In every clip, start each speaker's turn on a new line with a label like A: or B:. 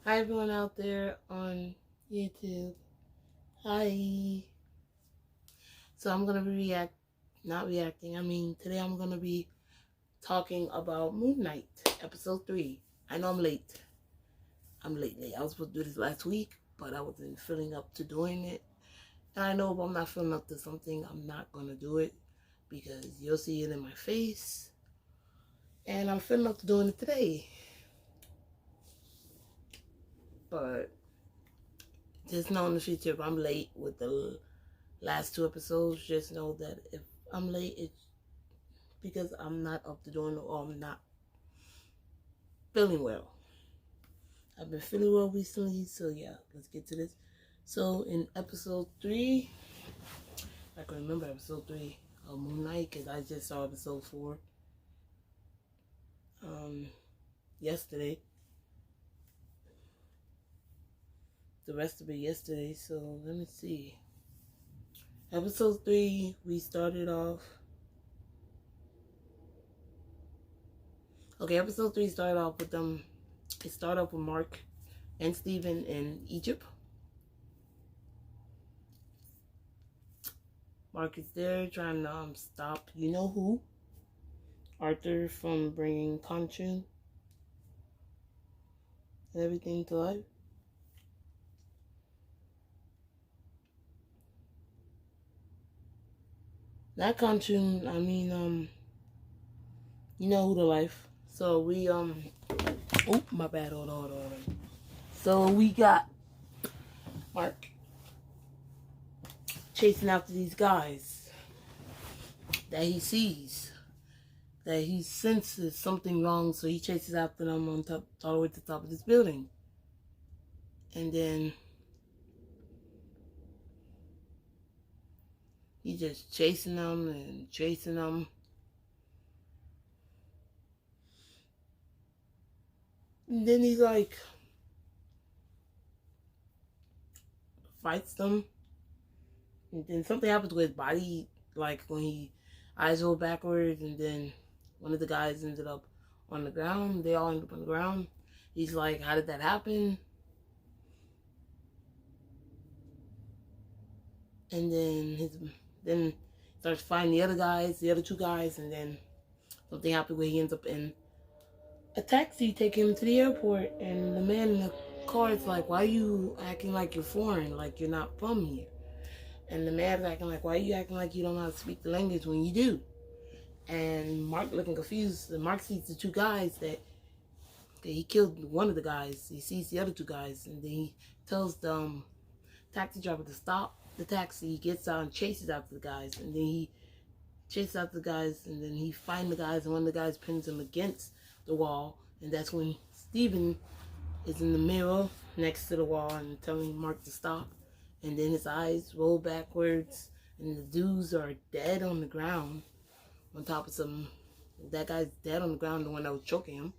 A: Hi everyone out there on YouTube. Hi. So I'm gonna be not reacting. Today I'm gonna be talking about Moonknight, episode 3. I know I'm late. I'm late. I was supposed to do this last week, but I wasn't feeling up to doing it. And I know if I'm not feeling up to something, I'm not gonna do it because you'll see it in my face. And I'm feeling up to doing it today. But just know in the future, if I'm late with the last 2 episodes, just know that if I'm late, it's because I'm not up to doing it or I'm not feeling well. I've been feeling well recently, so yeah, let's get to this. So in episode 3, I can remember episode 3 of Moonknight because I just saw episode 4 yesterday. The rest of it yesterday, so let me see. Episode 3, we started off. Okay, episode 3 started off with them. It started off with Mark and Steven in Egypt. Mark is there trying to stop you know who, Arthur, from bringing Khonshu and everything to life. Not Khonshu, you know who to life. So we oh my bad, hold on. So we got Mark chasing after these guys that he sees, that he senses something wrong, so he chases after them on top, all the way to the top of this building. And then he's just chasing them and chasing them. And then he like fights them. And then something happens with his body, like when he eyes roll backwards, and then one of the guys ended up on the ground. They all ended up on the ground. He's like, how did that happen? And then starts finding the other 2 guys, and then something happened where he ends up in a taxi taking him to the airport, and the man in the car is like, why are you acting like you're foreign, like you're not from here? And the man's acting like, why are you acting like you don't know how to speak the language when you do? And Mark looking confused. And Mark sees the 2 guys that he killed one of the guys. He sees the other 2 guys, and then he tells the taxi driver to stop the taxi. He gets out and chases after the guys, and then he chases after the guys, and then he finds the guys, and one of the guys pins him against the wall, and that's when Steven is in the mirror next to the wall and telling Mark to stop, and then his eyes roll backwards, and the dudes are dead on the ground on top of some. That guy's dead on the ground, the one that was choking him.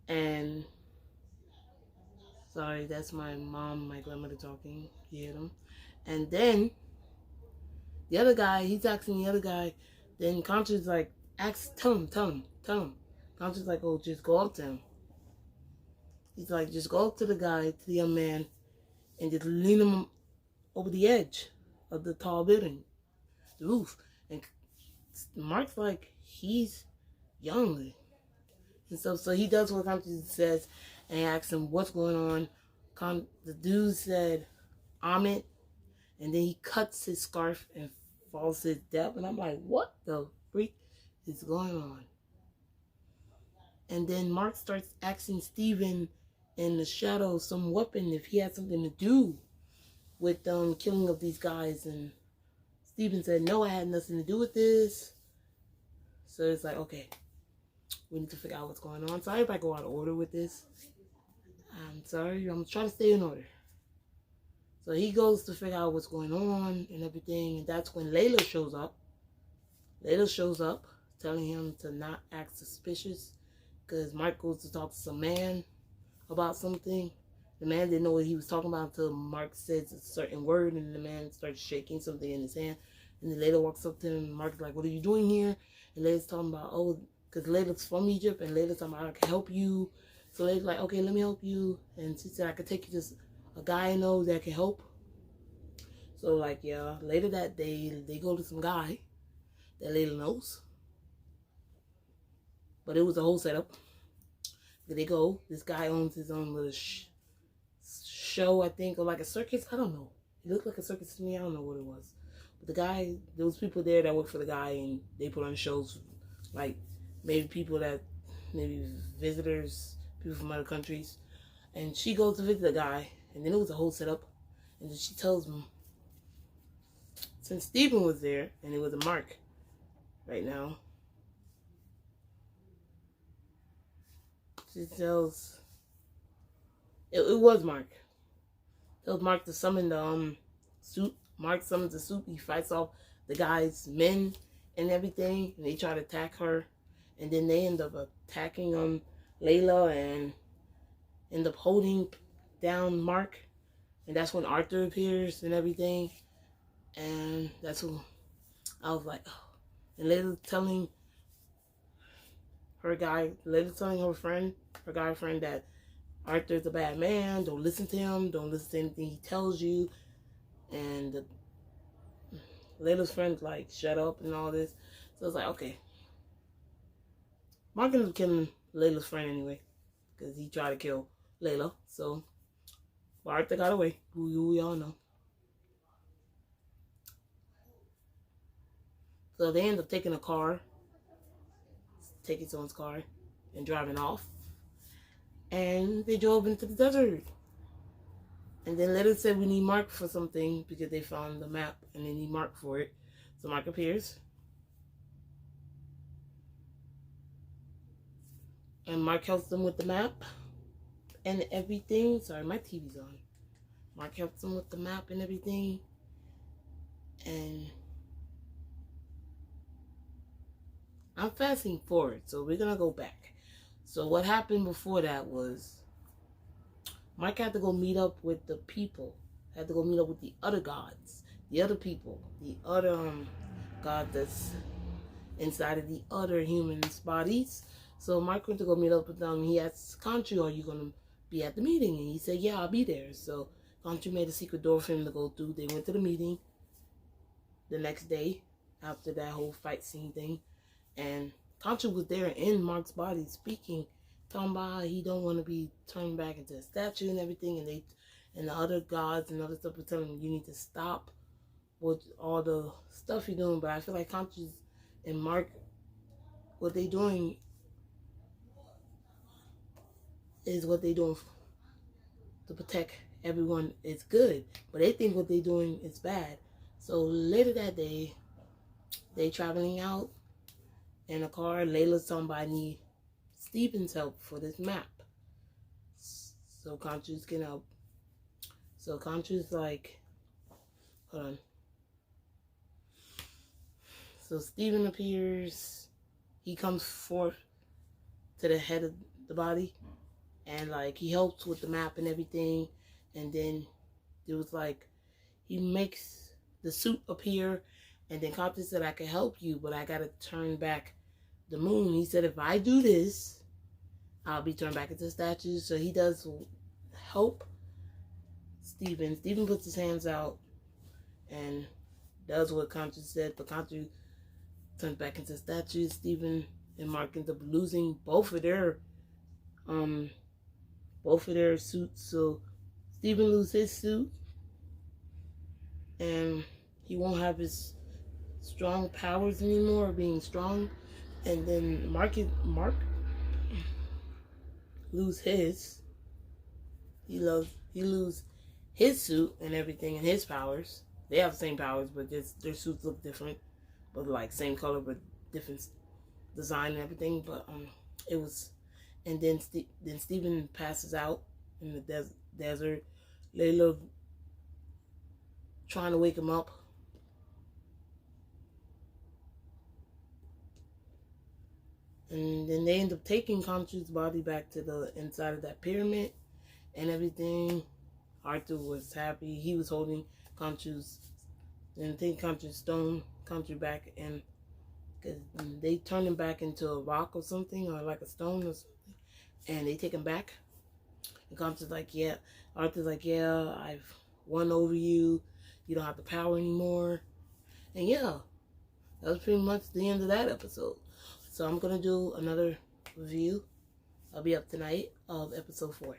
A: And sorry, that's my mom, my grandmother talking. You hear them? And then the other guy, he's asking the other guy. Then Concha's like, tell him. Concha's like, oh, just go up to him. He's like, just go up to the guy, to the young man, and just lean him over the edge of the tall building, the roof. And Mark's like, he's young. And so he does what Concha says, and he asks him, what's going on? The dude said, Amit, and then he cuts his scarf and falls to his death. And I'm like, what the freak is going on? And then Mark starts asking Steven in the shadow some weapon if he had something to do with killing of these guys. And Steven said, no, I had nothing to do with this. So it's like, okay, we need to figure out what's going on. Sorry if I go out of order with this. I'm sorry. I'm trying to stay in order. So he goes to figure out what's going on and everything. And that's when Layla shows up. Layla shows up telling him to not act suspicious because Mark goes to talk to some man about something. The man didn't know what he was talking about until Mark says a certain word, and the man starts shaking something in his hand. And then Layla walks up to him, and Mark's like, what are you doing here? And Layla's talking about, oh, because Layla's from Egypt, and Layla's talking about, I can help you, So they're like, okay, let me help you. And she said, I could take you to a guy I know that can help. So like, yeah, later that day, they go to some guy that Layla knows. But it was a whole setup. They go, this guy owns his own little show, I think, or like a circus. I don't know. It looked like a circus to me. I don't know what it was. But the guy, there was people there that worked for the guy, and they put on shows, like maybe people that, maybe visitors, people from other countries. And she goes to visit the guy, and then it was a whole setup. And then she tells him, since Stephen was there, and it was a Mark right now, she tells, it was Mark. Tells Mark to summon the suit. Mark summons the suit. He fights off the guy's men and everything, and they try to attack her. And then they end up attacking Layla and end up holding down Mark. And that's when Arthur appears and everything. And that's when I was like, oh. And Layla telling her friend, her guy friend, that Arthur's a bad man. Don't listen to him. Don't listen to anything he tells you. And Layla's friend's like, shut up and all this. So it's like, okay. Mark ended up killing Layla's friend anyway, because he tried to kill Layla. So, but Arthur got away. Who we all know. So they end up taking a car, taking someone's car, and driving off. And they drove into the desert. And then Layla said, we need Mark for something, because they found the map and they need Mark for it. So Mark appears. And Mark helps them with the map and everything. Sorry, my TV's on. Mark helps them with the map and everything. And I'm fasting forward, so we're going to go back. So what happened before that was Mark had to go meet up with the people. Had to go meet up with the other gods, the other people, the other god that's inside of the other humans' bodies. So Mark went to go meet up with them. He asked Country, are you going to be at the meeting? And he said, yeah, I'll be there. So Country made a secret door for him to go through. They went to the meeting the next day after that whole fight scene thing. And Country was there in Mark's body speaking, talking about how he don't want to be turned back into a statue and everything. And the other gods and other stuff were telling him, you need to stop with all the stuff you're doing. But I feel like Country and Mark, what they doing is what they doing to protect everyone. It's good, but they think what they doing is bad. So later that day, they traveling out in a car. Layla's talking about, I need Stephen's help for this map. So Country's can help. So Country's like, hold on. So Stephen appears. He comes forth to the head of the body. And like, he helps with the map and everything. And then it was like, he makes the suit appear. And then Country said, I can help you, but I got to turn back the moon. He said, if I do this, I'll be turned back into a statue. So he does help Stephen. Stephen puts his hands out and does what Country said. But Country turns back into a statue. Stephen and Mark end up losing both of their suits. So Stephen loses his suit, and he won't have his strong powers anymore, being strong. And then Mark lose his. He lose his suit and everything and his powers. They have the same powers, but their suits look different, but like same color but different design and everything. But it was, and then Stephen passes out in the desert. Layla trying to wake him up. And then they end up taking Country's body back to the inside of that pyramid and everything. Arthur was happy. He was holding Country's, and take Country's stone, Country back, and cause they turned him back into a rock or something, or like a stone or something. and they take him back. And Arthur's like, yeah, I've won over you. You don't have the power anymore. And yeah, that was pretty much the end of that episode. So I'm going to do another review. I'll be up tonight of episode 4.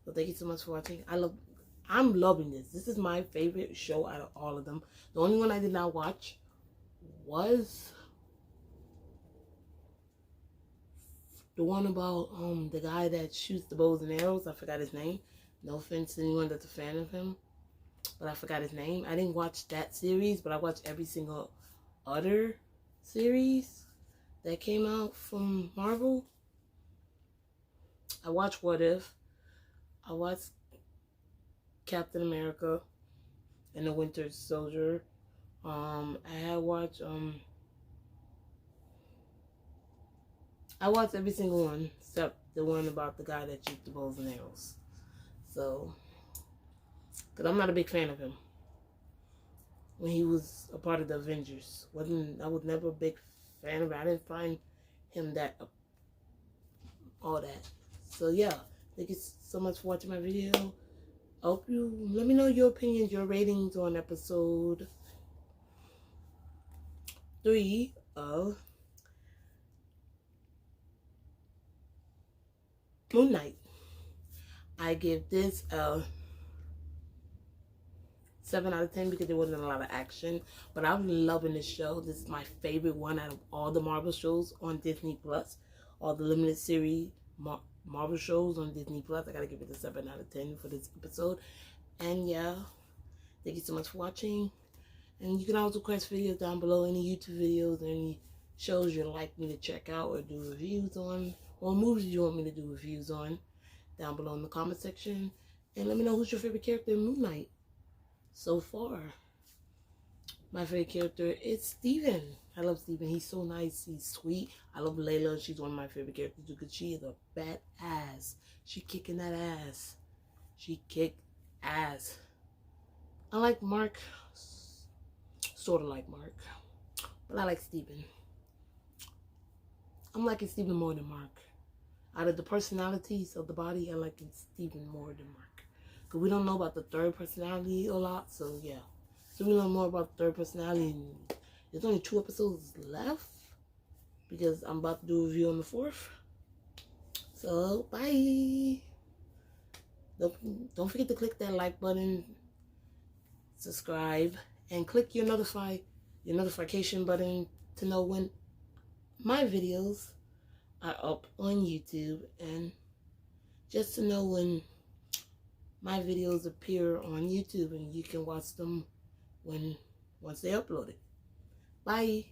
A: So thank you so much for watching. I'm loving this. This is my favorite show out of all of them. The only one I did not watch was the one about the guy that shoots the bows and arrows. I forgot his name. No offense to anyone that's a fan of him, but I forgot his name. I didn't watch that series, but I watched every single other series that came out from Marvel. I watched What If. I watched Captain America and the Winter Soldier. I watched every single one except the one about the guy that shoots the bows and arrows. So, because I'm not a big fan of him. When he was a part of the Avengers, I was never a big fan of him. I didn't find him that all that. So yeah, thank you so much for watching my video. I hope you let me know your opinions, your ratings on episode 3 of Moonknight. I give this a 7 out of 10 because there wasn't a lot of action, but I'm loving this show. This is my favorite one out of all the Marvel shows on Disney Plus, all the limited series Marvel shows on Disney Plus. I gotta give it a 7 out of 10 for this episode. And yeah, thank you so much for watching. And you can always request videos down below, any YouTube videos, any shows you'd like me to check out or do reviews on, or movies you want me to do reviews on, down below in the comment section. And let me know who's your favorite character in Moonknight so far. My favorite character is Steven. I love Steven. He's so nice. He's sweet. I love Layla. She's one of my favorite characters because she is a badass. She kicking that ass. She kicked ass. I like Mark. Sort of like Mark. But I like Steven. I'm liking Steven more than Mark. Out of the personalities of the body, I like Steven more than Mark. Because we don't know about the third personality a lot. So yeah. So we learn more about the third personality. And there's only 2 episodes left. Because I'm about to do a review on the 4th. So bye. Don't forget to click that like button. Subscribe. And click your notification button to know when my videos are up on YouTube, and just to know when my videos appear on YouTube, and you can watch them once they're uploaded. Bye.